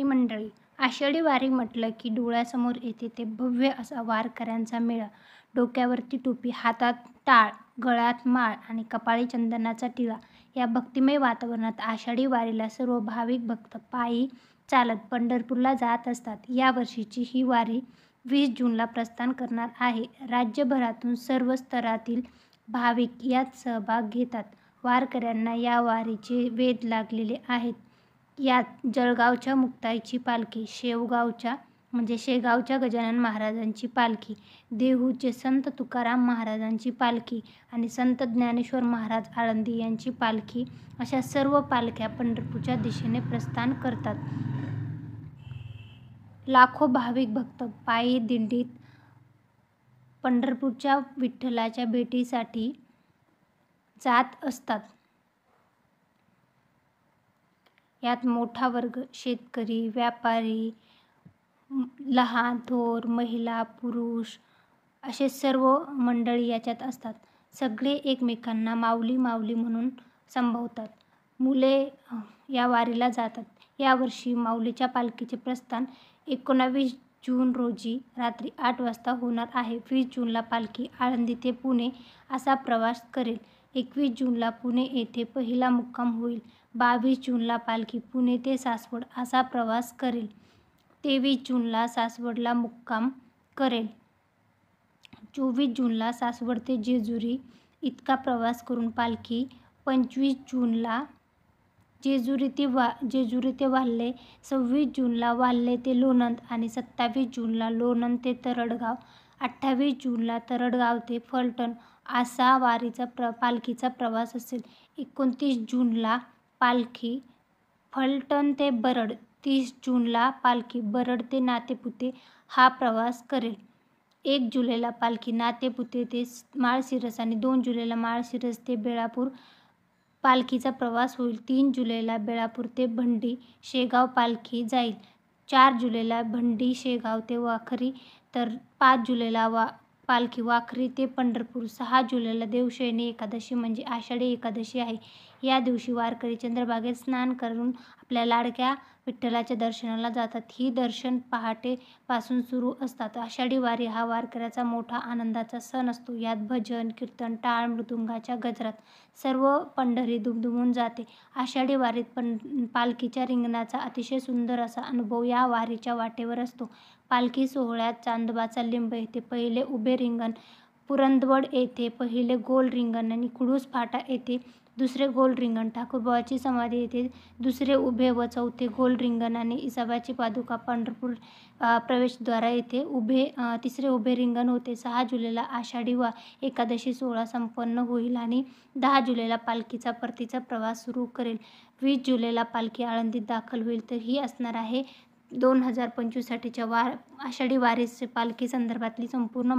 मंडळी, आषाढी वारी म्हटलं की डोळ्यासमोर येते ते भव्य असा वारकऱ्यांचा मेळा. डोक्यावरती टोपी, हातात टाळ, गळ्यात माळ आणि कपाळी चंदनाचा टिळा. या भक्तिमय वातावरणात आषाढी वारीला सर्व भाविक भक्त पायी चालत पंढरपूरला जात असतात. या वर्षीची ही वारी 20 जूनला प्रस्थान करणार आहे. राज्यभरातून सर्व स्तरातील भाविक यात सहभाग घेतात. वारकऱ्यांना या वारीचे वेध लागलेले आहेत. यात जळगावच्या मुक्ताईची पालखी, शेगावच्या गजानन महाराजांची पालखी, देहूचे संत तुकाराम महाराजांची पालखी आणि संत ज्ञानेश्वर महाराज आळंदी यांची पालखी अशा सर्व पालख्या पंढरपूरच्या दिशेने प्रस्थान करतात. लाखो भाविक भक्त पायी दिंडीत पंढरपूरच्या विठ्ठलाच्या भेटीसाठी जात असतात. यात मोठा वर्ग, शेतकरी, व्यापारी, लहान थोर, महिला, पुरुष असे सर्व मंडळी याच्यात असतात. सगळे एकमेकांना माऊली माऊली म्हणून संबोधतात. मुले या वारीला जातात. यावर्षी माऊलीच्या पालखीचे प्रस्थान 19 जून रोजी रात्री 8 वाजता होणार आहे. 20 जूनला पालखी आळंदी ते पुणे असा प्रवास करेल. 21 जूनला पुणे येथे पहिला मुक्काम होईल. 22 जूनला पालखी पुणे ते सासवड असा प्रवास करेल. 23 जूनला सासवडला मुक्काम करेल. 24 जूनला सासवड ते जेजुरी इतका प्रवास करून पालखी 25 जूनला जेजुरी ते वाल्हे, 26 जूनला वाल्हे ते लोणंद आणि 27 जूनला लोणंद ते तरडगाव, 28 जूनला तरडगाव ते फलटण असा पालखीचा प्रवास असेल. 29 जूनला पालखी फलटण ते बरड, 30 जूनला पालखी बरड ते नातेपुते हा प्रवास करेल. 1 जुलैला पालखी नातेपुते ते माळशिरस आणि 2 जुलैला माळशिरस ते बेळापूर पालखीचा प्रवास होईल. 3 जुलैला बेळापूर ते भंडी शेगाव पालखी जाईल. 4 जुलैला भंडी शेगाव ते वाखरी तर 5 जुलैला पालखी वाखरी ते पंढरपूर. 6 जुलैला देवशयनी एकादशी म्हणजे आषाढी एकादशी आहे. या दिवशी वारकरी चंद्रभागेत स्नान करून आपल्या लाडक्या विठ्ठलाच्या दर्शनाला जातात. ही दर्शन पहाटेपासून सुरू असतात. आषाढी वारी हा वारकऱ्याचा मोठा आनंदाचा सण असतो. यात भजन, कीर्तन, टाळ मृदुंगाच्या गजरात सर्व पंढरी दुमदुमून जाते. आषाढी वारीत पालखीच्या रिंगणाचा अतिशय सुंदर असा अनुभव या वारीच्या वाटेवर असतो. पालखी सोहळ्यात चांदोबाचा लिंब येथे पहिले उभे रिंगण, पुरंदवड येथे पहिले गोल रिंगण आणि कुडूस फाटा येथे दुसरे गोल रिंगण, ठाकूरबुवांची समाधी येथे दुसरे उभे व चौथे गोल रिंगण आणि इसाबाची पादुका पंढरपूर प्रवेशद्वार येथे तिसरे उभे रिंगण होते. 6 जुलैला आषाढी एकादशी सोहळा संपन्न होईल आणि 10 जुलैला पालखीचा परतीचा प्रवास सुरू करेल. 20 जुलैला पालखी आळंदीत दाखल होईल. तर ही असणार आहे 2025 साठीच्या आषाढी वारी पालखी संदर्भातली संपूर्ण